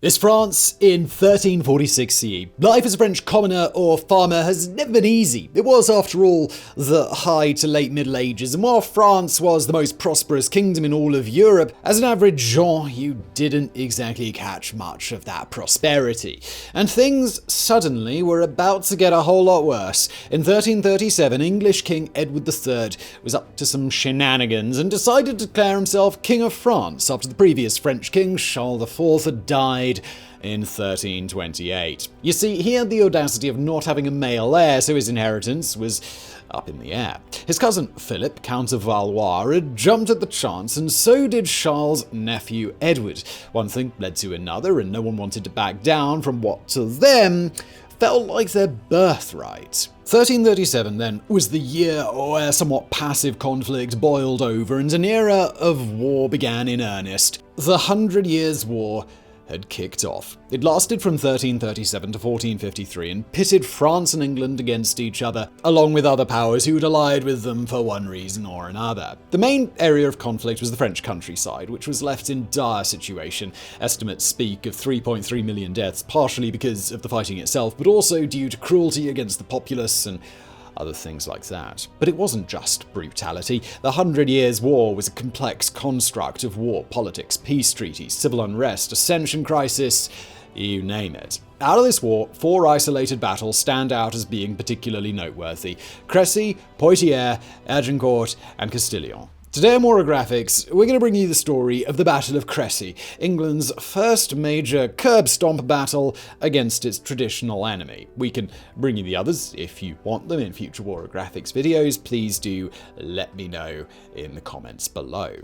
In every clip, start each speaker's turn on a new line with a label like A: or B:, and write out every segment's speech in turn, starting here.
A: It's France in 1346 CE. Life as a French commoner or farmer has never been easy. It was, after all, the high to late Middle Ages, and while France was the most prosperous kingdom in all of Europe, as an average Jean, you didn't exactly catch much of that prosperity. And things suddenly were about to get a whole lot worse. In 1337, English King Edward III was up to some shenanigans and decided to declare himself King of France after the previous French king, Charles IV, had died in 1328. You see, he had the audacity of not having a male heir, so his inheritance was up in the air. His cousin Philip, Count of Valois, had jumped at the chance, and so did Charles' nephew Edward. One thing led to another, and no one wanted to back down from what to them felt like their birthright. 1337 then was the year where somewhat passive conflict boiled over and an era of war began in earnest. The 100 Years' War had kicked off. It lasted from 1337 to 1453 and pitted France and England against each other, along with other powers who had allied with them for one reason or another. The main area of conflict was the French countryside, which was left in dire situation. Estimates speak of 3.3 million deaths, partially because of the fighting itself, but also due to cruelty against the populace and other things like that. But it wasn't just brutality. The 100 Years' War was a complex construct of war, politics, peace treaties, civil unrest, ascension crisis, you name it. Out of this war, 4 isolated battles stand out as being particularly noteworthy: Crecy, Poitiers, Agincourt, and Castillon. Today on Warographics, we're going to bring you the story of the Battle of Crecy, England's first major curb-stomp battle against its traditional enemy. We can bring you the others if you want them in future Warographics videos. Please do let me know in the comments below.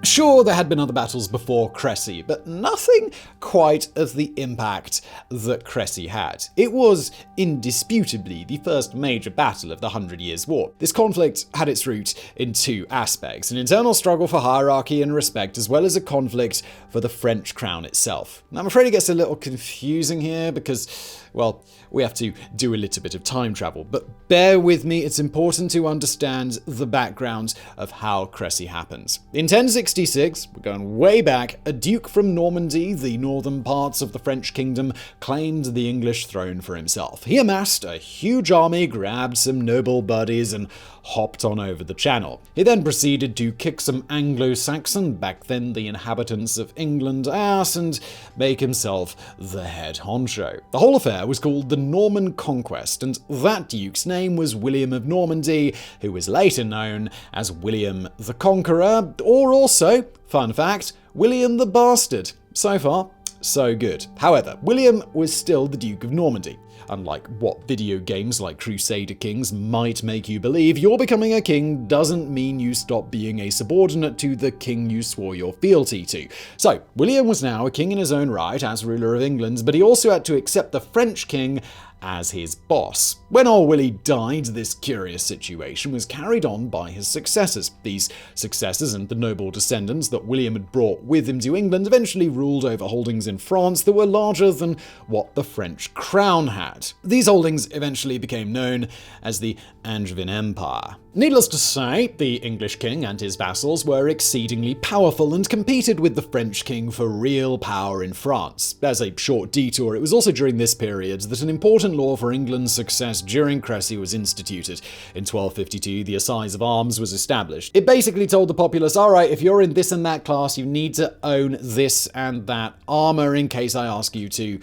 A: Sure, there had been other battles before Crecy, but nothing quite of the impact that Crecy had. It was indisputably the first major battle of the 100 Years' War. This conflict had its root in 2 aspects: an internal struggle for hierarchy and respect, as well as a conflict for the French crown itself. Now, I'm afraid it gets a little confusing here because, well, we have to do a little bit of time travel, but bear with me, it's important to understand the background of how Crecy happens. In 1066, we're going way back, a duke from Normandy, the northern parts of the French kingdom, claimed the English throne for himself. He amassed a huge army, grabbed some noble buddies, and hopped on over the channel. He then proceeded to kick some Anglo-Saxon, back then the inhabitants of England, ass and make himself the head honcho. The whole affair was called the Norman Conquest, and that duke's name was William of Normandy, who was later known as William the Conqueror, or also, fun fact, William the Bastard. So far, so good. However, William was still the Duke of Normandy. Unlike what video games like Crusader Kings might make you believe, your becoming a king doesn't mean you stop being a subordinate to the king you swore your fealty to. So, William was now a king in his own right as ruler of England, but he also had to accept the French king as his boss. When old Willie died, this curious situation was carried on by his successors. These successors and the noble descendants that William had brought with him to England eventually ruled over holdings in France that were larger than what the French crown had. These holdings eventually became known as the Angevin Empire. Needless to say, the English king and his vassals were exceedingly powerful and competed with the French king for real power in France. As a short detour, it was also during this period that an important law for England's success during Crecy was instituted. In 1252, the Assize of Arms was established. It basically told the populace, alright, if you're in this and that class, you need to own this and that armor in case I ask you to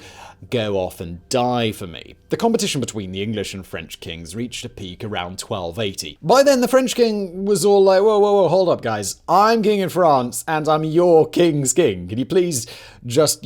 A: go off and die for me. The competition between the English and French kings reached a peak around 1280. By then, the French king was all like, whoa, hold up, guys. I'm king in France, and I'm your king's king. Can you please just,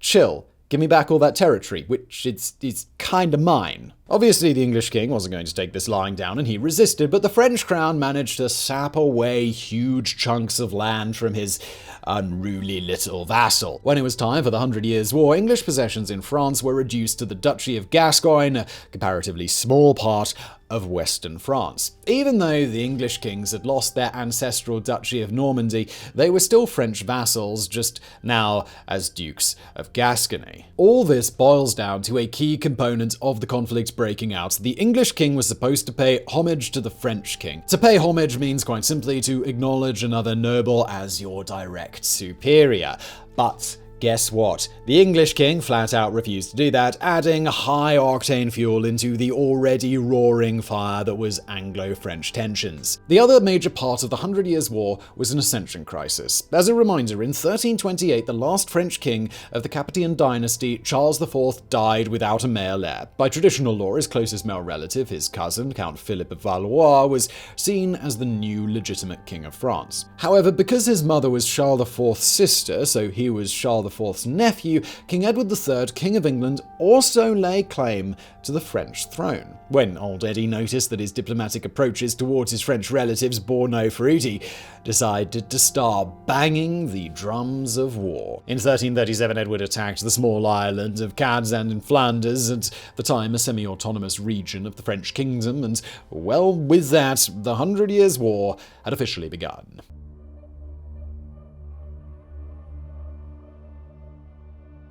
A: chill? Give me back all that territory, which is kind of mine. Obviously, the English king wasn't going to take this lying down, and he resisted, but the French crown managed to sap away huge chunks of land from his unruly little vassal. When it was time for the 100 Years' War, English possessions in France were reduced to the Duchy of Gascogne, a comparatively small part of Western France. Even though the English kings had lost their ancestral Duchy of Normandy, they were still French vassals, just now as Dukes of Gascony. All this boils down to a key component of the conflict breaking out, the English king was supposed to pay homage to the French king. To pay homage means quite simply to acknowledge another noble as your direct superior. But guess what? The English king flat out refused to do that, adding high-octane fuel into the already roaring fire that was Anglo-French tensions. The other major part of the 100 Years' War was an ascension crisis. As a reminder, in 1328, the last French king of the Capetian dynasty, Charles IV, died without a male heir. By traditional law, his closest male relative, his cousin, Count Philip of Valois, was seen as the new legitimate king of France. However, because his mother was Charles IV's sister, so he was Charles IV's nephew, King Edward III, King of England, also lay claim to the French throne. When old Eddie noticed that his diplomatic approaches towards his French relatives bore no fruit, he decided to start banging the drums of war. In 1337, Edward attacked the small island of Cadzand in Flanders, at the time a semi-autonomous region of the French kingdom, and, well, with that, the 100 Years' War had officially begun.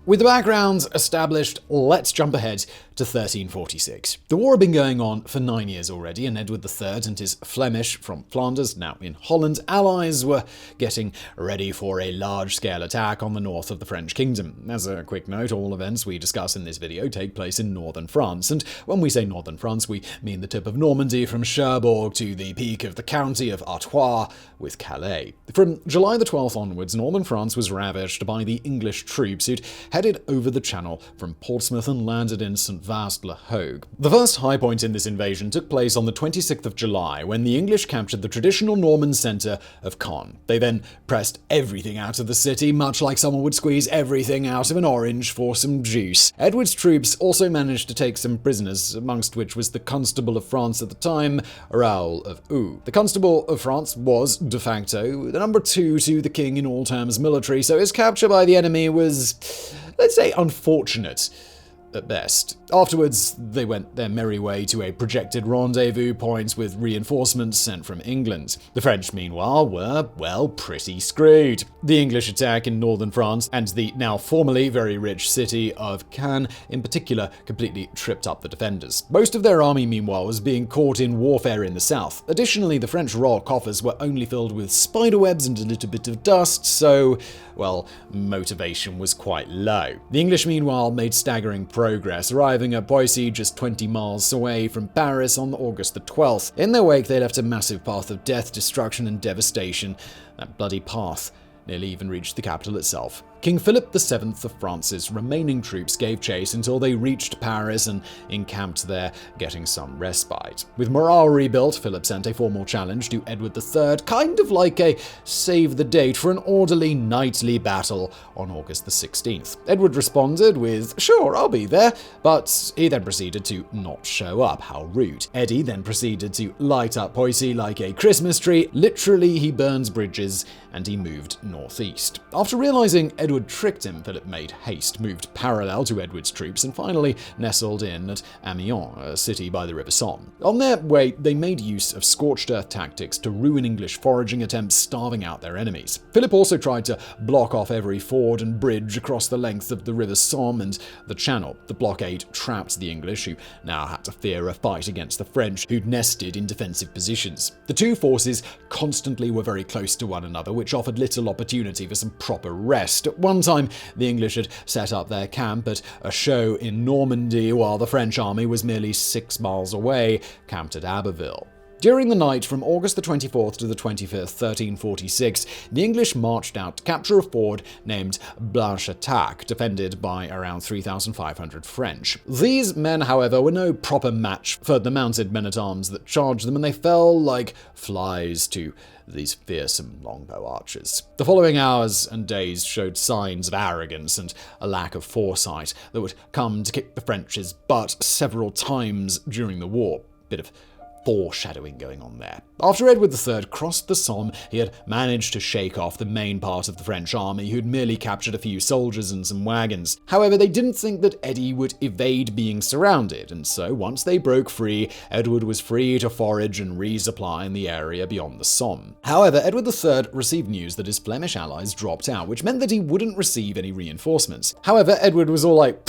A: With the background established, let's jump ahead to 1346. The war had been going on for 9 years already, and Edward III and his Flemish, from Flanders, now in Holland, allies were getting ready for a large-scale attack on the north of the French kingdom. As a quick note, all events we discuss in this video take place in northern France, and when we say northern France, we mean the tip of Normandy from Cherbourg to the peak of the county of Artois with Calais. From July the 12th onwards, northern France was ravaged by the English troops who'd headed over the Channel from Portsmouth and landed in St. Vaast-le-Hogue. The first high point in this invasion took place on the 26th of July, when the English captured the traditional Norman centre of Caen. They then pressed everything out of the city, much like someone would squeeze everything out of an orange for some juice. Edward's troops also managed to take some prisoners, amongst which was the Constable of France at the time, Raoul of Eu. The Constable of France was, de facto, the number 2 to the king in all terms military, so his capture by the enemy was, let's say, unfortunate at best. Afterwards, they went their merry way to a projected rendezvous point with reinforcements sent from England. The French, meanwhile, were, well, pretty screwed. The English attack in northern France, and the now formerly very rich city of Caen in particular, completely tripped up the defenders. Most of their army, meanwhile, was being caught in warfare in the south. Additionally, the French royal coffers were only filled with spiderwebs and a little bit of dust, so, well, motivation was quite low. The English, meanwhile, made staggering progress, arriving at Poissy just 20 miles away from Paris on August the 12th. In their wake, they left a massive path of death, destruction, and devastation. That bloody path nearly even reached the capital itself. King Philip VII of France's remaining troops gave chase until they reached Paris and encamped there, getting some respite. With morale rebuilt, Philip sent a formal challenge to Edward III, kind of like a save the date for an orderly knightly battle on August the 16th. Edward responded with, "Sure, I'll be there," but he then proceeded to not show up. How rude. Eddie then proceeded to light up Poissy like a Christmas tree. Literally, he burns bridges and he moved northeast. After realizing Edward tricked him, Philip made haste, moved parallel to Edward's troops, and finally nestled in at Amiens, a city by the River Somme. On their way, they made use of scorched earth tactics to ruin English foraging attempts, starving out their enemies. Philip also tried to block off every ford and bridge across the length of the River Somme and the Channel. The blockade trapped the English, who now had to fear a fight against the French, who'd nested in defensive positions. The two forces constantly were very close to one another, which offered little opportunity for some proper rest. At one time, the English had set up their camp at a show in Normandy, while the French army was merely 6 miles away, camped at Abbeville. During the night from August the 24th to the 25th, 1346, the English marched out to capture a ford named Blanchetaque, defended by around 3,500 French. These men, however, were no proper match for the mounted men-at-arms that charged them, and they fell like flies to these fearsome longbow archers. The following hours and days showed signs of arrogance and a lack of foresight that would come to kick the French's butt several times during the war. Bit of foreshadowing going on there. After Edward III crossed the Somme, he had managed to shake off the main part of the French army, who'd merely captured a few soldiers and some wagons. However, they didn't think that Eddie would evade being surrounded, and so once they broke free, Edward was free to forage and resupply in the area beyond the Somme. However, Edward III received news that his Flemish allies dropped out, which meant that he wouldn't receive any reinforcements. However, Edward was all like,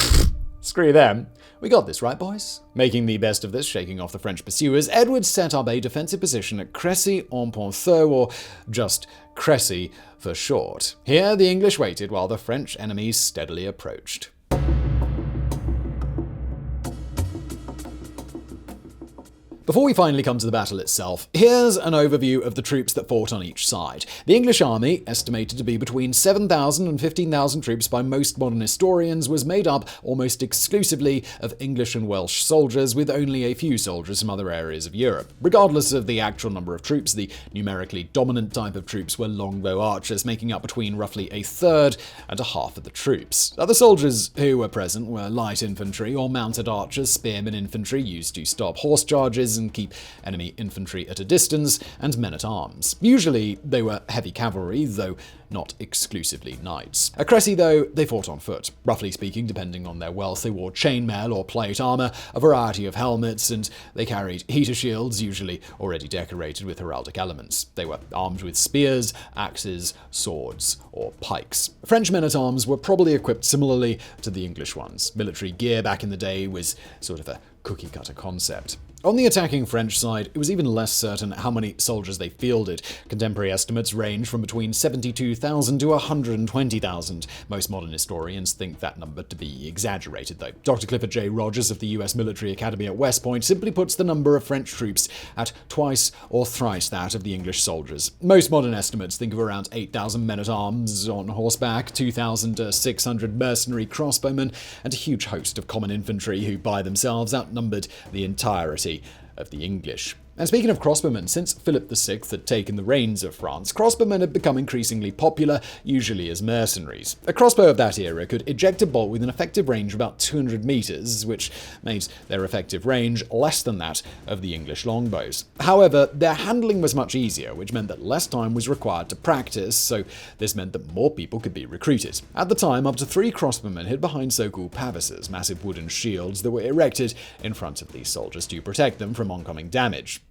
A: Screw them. We got this, right, boys? Making the best of this, shaking off the French pursuers, Edward set up a defensive position at Crecy-en-Ponceau, or just Crecy for short. Here, the English waited while the French enemies steadily approached. Before we finally come to the battle itself, here's an overview of the troops that fought on each side. The English army, estimated to be between 7,000 and 15,000 troops by most modern historians, was made up almost exclusively of English and Welsh soldiers, with only a few soldiers from other areas of Europe. Regardless of the actual number of troops, the numerically dominant type of troops were longbow archers, making up between roughly a third and a half of the troops. Other soldiers who were present were light infantry or mounted archers, spearmen infantry used to stop horse charges and keep enemy infantry at a distance, and men-at-arms. Usually they were heavy cavalry, though not exclusively knights. At Crecy, though, they fought on foot. Roughly speaking, depending on their wealth, they wore chainmail or plate armor, a variety of helmets, and they carried heater shields, usually already decorated with heraldic elements. They were armed with spears, axes, swords, or pikes. French men-at-arms were probably equipped similarly to the English ones. Military gear back in the day was sort of a cookie-cutter concept. On the attacking French side, it was even less certain how many soldiers they fielded. Contemporary estimates range from between 72,000 to 120,000. Most modern historians think that number to be exaggerated, though. Dr. Clifford J. Rogers of the U.S. Military Academy at West Point simply puts the number of French troops at twice or thrice that of the English soldiers. Most modern estimates think of around 8,000 men-at-arms on horseback, 2,000 to 600 mercenary crossbowmen, and a huge host of common infantry who by themselves outnumbered the entirety of the English. And speaking of crossbowmen, since Philip VI had taken the reins of France, crossbowmen had become increasingly popular, usually as mercenaries. A crossbow of that era could eject a bolt with an effective range of about 200 meters, which made their effective range less than that of the English longbows. However, their handling was much easier, which meant that less time was required to practice, so this meant that more people could be recruited. At the time, up to 3 crossbowmen hid behind so-called pavises, massive wooden shields that were erected in front of these soldiers to protect them from oncoming damage.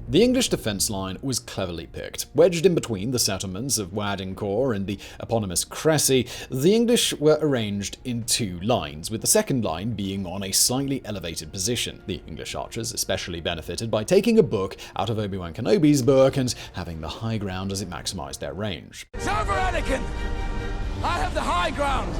A: The English defence line was cleverly picked. Wedged in between the settlements of Wadincourt and the eponymous Crecy, the English were arranged in 2 lines, with the second line being on a slightly elevated position. The English archers especially benefited by taking a book out of Obi-Wan Kenobi's book and having the high ground as it maximised their range.
B: It's over, Anakin! I have the high ground!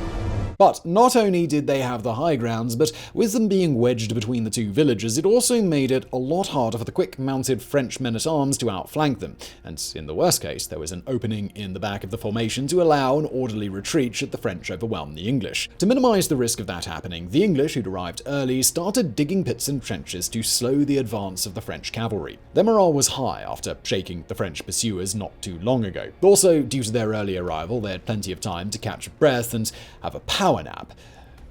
A: But not only did they have the high grounds, but with them being wedged between the 2 villages, it also made it a lot harder for the quick-mounted French men-at-arms to outflank them, and in the worst case, there was an opening in the back of the formation to allow an orderly retreat should the French overwhelm the English. To minimise the risk of that happening, the English, who'd arrived early, started digging pits and trenches to slow the advance of the French cavalry. Their morale was high after shaking the French pursuers not too long ago. Also, due to their early arrival, they had plenty of time to catch a breath and have a power nap.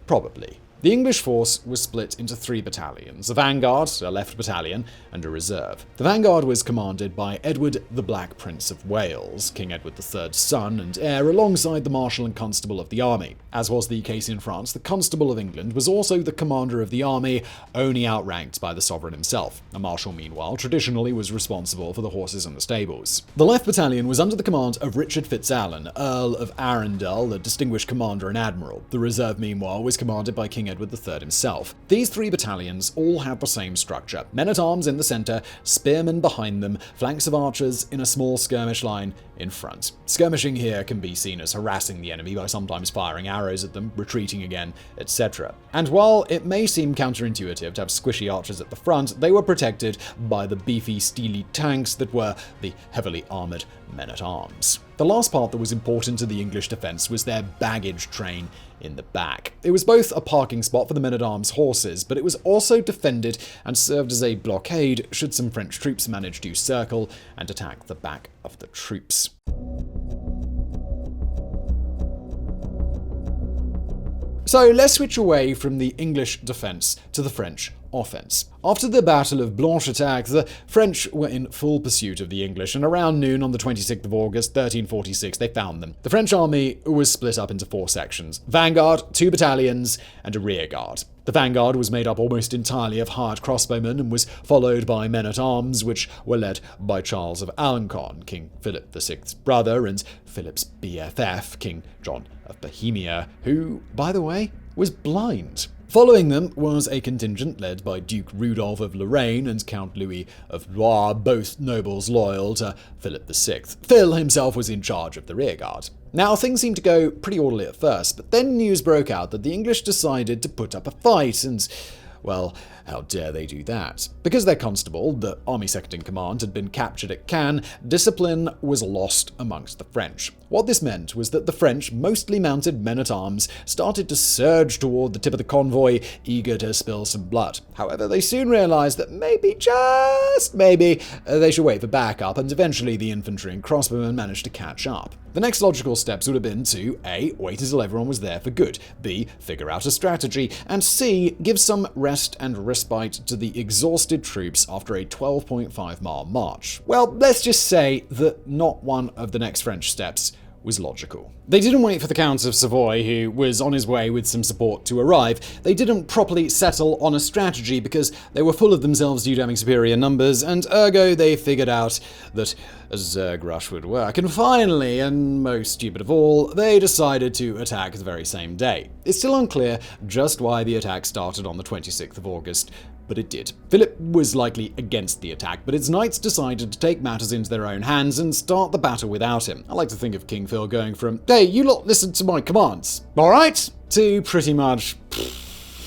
A: Probably. The English force was split into 3 battalions, a vanguard, a left battalion, and a reserve. The vanguard was commanded by Edward the Black Prince of Wales, King Edward III's son and heir, alongside the Marshal and Constable of the army. As was the case in France, the Constable of England was also the commander of the army, only outranked by the sovereign himself. A marshal, meanwhile, traditionally was responsible for the horses and the stables. The left battalion was under the command of Richard FitzAlan, Earl of Arundel, a distinguished commander and admiral. The reserve, meanwhile, was commanded by King Edward III himself. These 3 battalions all had the same structure: men-at-arms in the centre, spearmen behind them, flanks of archers in a small skirmish line in front. Skirmishing here can be seen as harassing the enemy by sometimes firing arrows at them, retreating again, etc. And while it may seem counterintuitive to have squishy archers at the front, they were protected by the beefy, steely tanks that were the heavily armoured men-at-arms. The last part that was important to the English defence was their baggage train in the back. It was both a parking spot for the men-at-arms horses, but it was also defended and served as a blockade should some French troops manage to circle and attack the back of the troops. So let's switch away from the English defence to the French offense. After the Battle of Blanchetaque, the French were in full pursuit of the English, and around noon on the 26th of August, 1346, they found them. The French army was split up into 4 sections: vanguard, 2 battalions, and a rear guard. The vanguard was made up almost entirely of hired crossbowmen and was followed by men-at-arms, which were led by Charles of Alencon, King Philip VI's brother, and Philip's BFF, King John of Bohemia, who, by the way, was blind. Following them was a contingent led by Duke Rudolph of Lorraine and Count Louis of Blois, both nobles loyal to Philip VI. Phil himself was in charge of the rearguard. Now, things seemed to go pretty orderly at first, but then news broke out that the English decided to put up a fight, and, well, how dare they do that? Because their constable, the army second-in-command, had been captured at Cannes, discipline was lost amongst the French. What this meant was that the French, mostly mounted men-at-arms, started to surge toward the tip of the convoy, eager to spill some blood. However, they soon realized that maybe, just maybe, they should wait for backup, and eventually the infantry and crossbowmen managed to catch up. The next logical steps would have been to A. wait until everyone was there for good, B. figure out a strategy, and C. give some rest and respite to the exhausted troops after a 12.5-mile march. Well, let's just say that not one of the next French steps was logical. They didn't wait for the Count of Savoy, who was on his way with some support, to arrive. They didn't properly settle on a strategy because they were full of themselves due to having superior numbers, and ergo they figured out that a Zerg rush would work. And finally, and most stupid of all, they decided to attack the very same day. It's still unclear just why the attack started on the 26th of August, but it did. Philip was likely against the attack, but his knights decided to take matters into their own hands and start the battle without him. I like to think of King Phil going from, "Hey, you lot listen to my commands, alright?" to pretty much,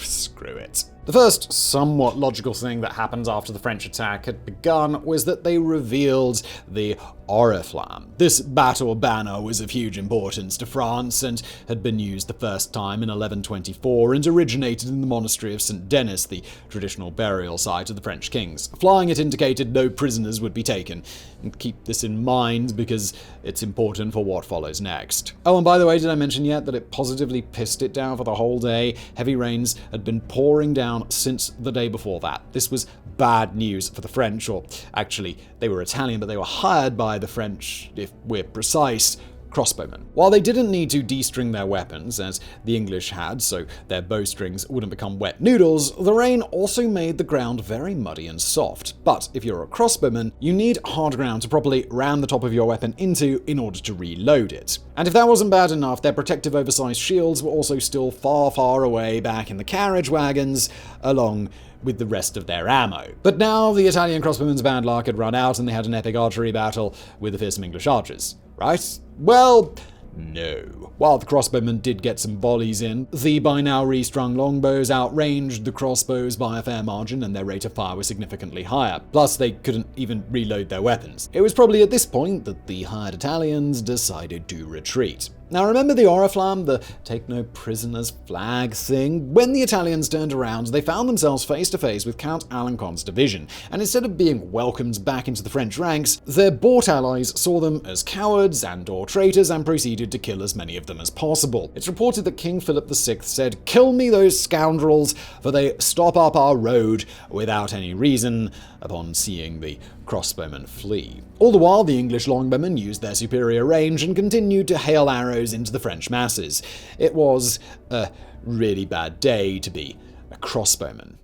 A: screw it. The first somewhat logical thing that happened after the French attack had begun was that they revealed the Oriflamme. This battle banner was of huge importance to France and had been used the first time in 1124 and originated in the monastery of St. Denis, the traditional burial site of the French kings. Flying it indicated no prisoners would be taken. And keep this in mind because it's important for what follows next. Oh, and by the way, did I mention yet that it positively pissed it down for the whole day? Heavy rains had been pouring down since the day before that. This was bad news for the French, or actually, they were Italian, but they were hired by the French, if we're precise, crossbowmen. While they didn't need to de-string their weapons, as the English had, so their bowstrings wouldn't become wet noodles, the rain also made the ground very muddy and soft. But if you're a crossbowman, you need hard ground to properly ram the top of your weapon into in order to reload it. And if that wasn't bad enough, their protective oversized shields were also still far, far away back in the carriage wagons, along with the rest of their ammo. But now the Italian crossbowmen's bad luck had run out and they had an epic archery battle with the fearsome English archers. Right? Well, no. While the crossbowmen did get some volleys in, the by now restrung longbows outranged the crossbows by a fair margin and their rate of fire was significantly higher. Plus, they couldn't even reload their weapons. It was probably at this point that the hired Italians decided to retreat. Now remember the Oriflamme, the take no prisoners flag thing? When the Italians turned around, they found themselves face to face with Count Alencon's division, and instead of being welcomed back into the French ranks, their bought allies saw them as cowards and/or traitors and proceeded to kill as many of them as possible. It's reported that King Philip VI said, "Kill me those scoundrels, for they stop up our road without any reason," upon seeing the crossbowmen flee. All the while, the English longbowmen used their superior range and continued to hail arrows into the French masses. It was a really bad day to be a crossbowman.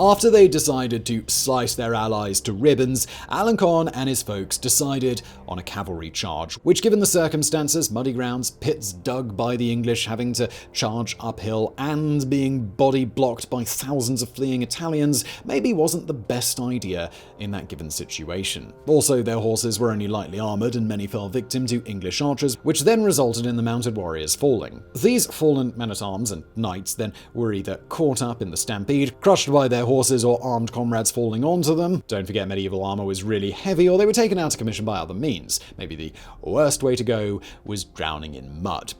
A: After they decided to slice their allies to ribbons, Alencon and his folks decided on a cavalry charge, which given the circumstances, muddy grounds, pits dug by the English having to charge uphill, and being body blocked by thousands of fleeing Italians, maybe wasn't the best idea in that given situation. Also, their horses were only lightly armoured and many fell victim to English archers, which then resulted in the mounted warriors falling. These fallen men-at-arms and knights then were either caught up in the stampede, crushed by their horses or armed comrades falling onto them. Don't forget medieval armor was really heavy, or they were taken out of commission by other means. Maybe the worst way to go was drowning in mud.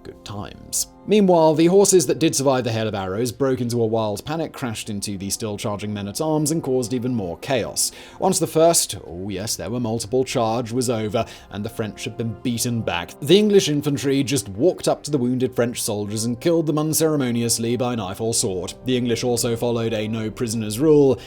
A: Good times. Meanwhile, the horses that did survive the hail of arrows broke into a wild panic, crashed into the still charging men-at-arms, and caused even more chaos. Once the first, oh yes, there were multiple, charge was over, and the French had been beaten back, the English infantry just walked up to the wounded French soldiers and killed them unceremoniously by knife or sword. The English also followed a no prisoners rule,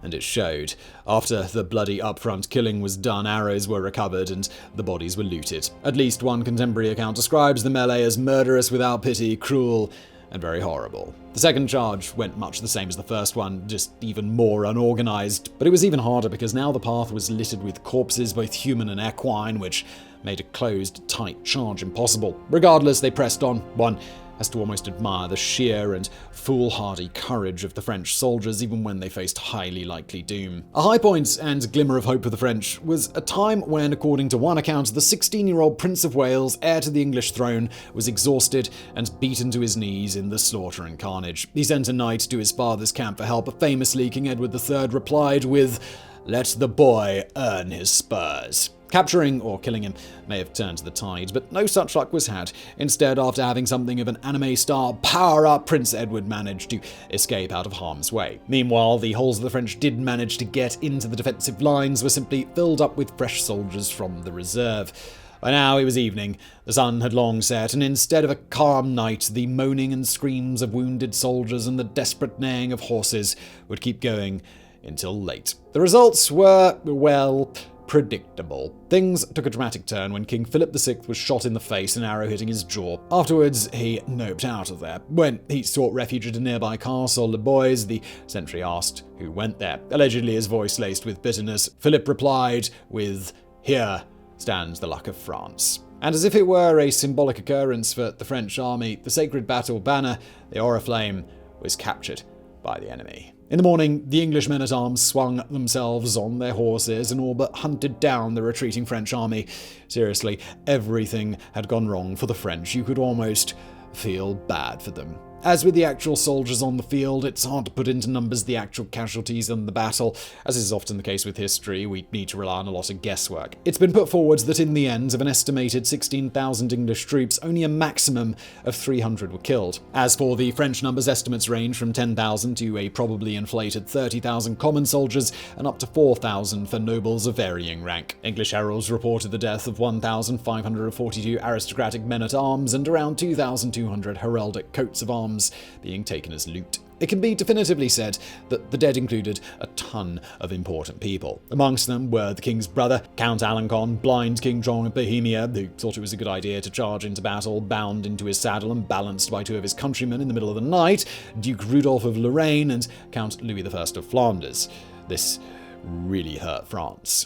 A: and it showed. After the bloody upfront killing was done, arrows were recovered and the bodies were looted. At least one contemporary account describes the melee as murderous without pity, cruel, and very horrible. The second charge went much the same as the first one, just even more unorganized, but it was even harder because now the path was littered with corpses, both human and equine, which made a closed, tight charge impossible. Regardless, they pressed on. One has to almost admire the sheer and foolhardy courage of the French soldiers, even when they faced highly likely doom. A high point and glimmer of hope for the French was a time when, according to one account, the 16-year-old Prince of Wales, heir to the English throne, was exhausted and beaten to his knees in the slaughter and carnage. He sent a knight to his father's camp for help, but famously King Edward III replied with, "Let the boy earn his spurs." Capturing or killing him may have turned the tide, but no such luck was had. Instead, after having something of an anime-style power-up, Prince Edward managed to escape out of harm's way. Meanwhile, the holes the French did manage to get into the defensive lines were simply filled up with fresh soldiers from the reserve. By now it was evening, the sun had long set, and instead of a calm night, the moaning and screams of wounded soldiers and the desperate neighing of horses would keep going until late. The results were, well, predictable. Things took a dramatic turn when King Philip VI was shot in the face, an arrow hitting his jaw. Afterwards, he noped out of there. When he sought refuge at a nearby castle, Le Bois, the sentry asked who went there. Allegedly his voice laced with bitterness, Philip replied with, "Here stands the luck of France." And as if it were a symbolic occurrence for the French army, the sacred battle banner, the Oriflamme, was captured by the enemy. In the morning, the English men-at-arms swung themselves on their horses and all but hunted down the retreating French army. Seriously, everything had gone wrong for the French. You could almost feel bad for them. As with the actual soldiers on the field, it's hard to put into numbers the actual casualties in the battle. As is often the case with history, we need to rely on a lot of guesswork. It's been put forward that in the end, of an estimated 16,000 English troops, only a maximum of 300 were killed. As for the French numbers, estimates range from 10,000 to a probably inflated 30,000 common soldiers and up to 4,000 for nobles of varying rank. English heralds reported the death of 1,542 aristocratic men-at-arms and around 2,200 heraldic coats of arms being taken as loot. It can be definitively said that the dead included a ton of important people. Amongst them were the king's brother, Count Alencon, blind King John of Bohemia, who thought it was a good idea to charge into battle, bound into his saddle and balanced by two of his countrymen in the middle of the night, Duke Rudolph of Lorraine and Count Louis I of Flanders. This really hurt France.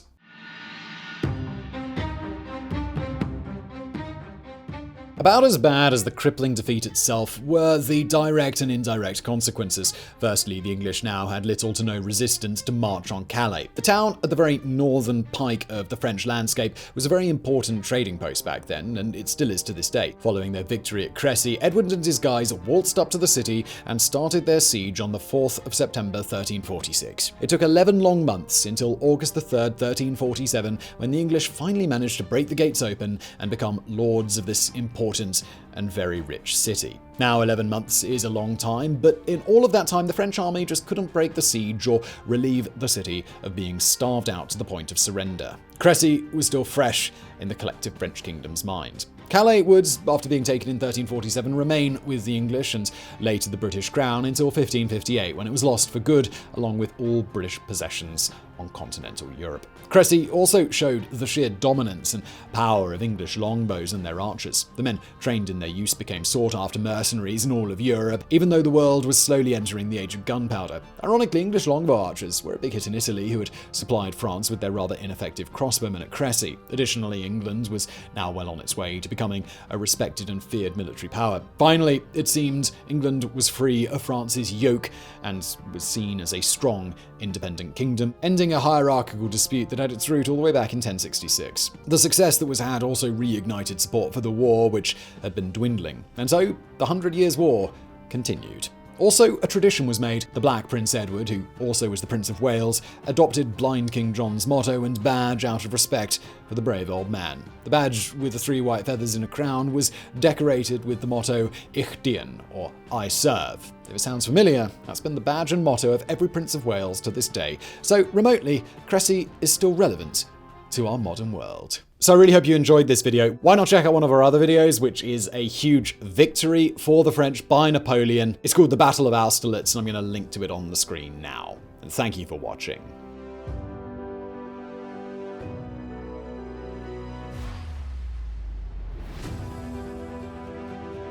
A: About as bad as the crippling defeat itself were the direct and indirect consequences. Firstly, the English now had little to no resistance to march on Calais. The town at the very northern pike of the French landscape was a very important trading post back then, and it still is to this day. Following their victory at Crecy, Edward and his guys waltzed up to the city and started their siege on the 4th of September 1346. It took 11 long months until August the 3rd, 1347, when the English finally managed to break the gates open and become lords of this important and very rich city. Now 11 months is a long time, but in all of that time the French army just couldn't break the siege or relieve the city of being starved out to the point of surrender. Crecy was still fresh in the collective French kingdom's mind. Calais would, after being taken in 1347, remain with the English and later the British Crown until 1558, when it was lost for good, along with all British possessions on continental Europe. Crecy also showed the sheer dominance and power of English longbows and their archers. The men trained in their use became sought-after mercenaries in all of Europe, even though the world was slowly entering the age of gunpowder. Ironically, English longbow archers were a big hit in Italy, who had supplied France with their rather ineffective crossbowmen at Crecy. Additionally, England was now well on its way to becoming a respected and feared military power. Finally, it seemed England was free of France's yoke and was seen as a strong, independent kingdom, ending a hierarchical dispute that had its root all the way back in 1066. The success that was had also reignited support for the war, which had been dwindling, and so the 100 Years' War continued. Also, a tradition was made. The Black Prince Edward, who also was the Prince of Wales, adopted blind King John's motto and badge out of respect for the brave old man. The badge, with the 3 white feathers in a crown, was decorated with the motto Ich dien, or I serve. If it sounds familiar, that's been the badge and motto of every Prince of Wales to this day. So, remotely, Crecy is still relevant to our modern world. So I really hope you enjoyed this video. Why not check out one of our other videos, which is a huge victory for the French by Napoleon. It's called the Battle of Austerlitz, and I'm going to link to it on the screen now. And thank you for watching.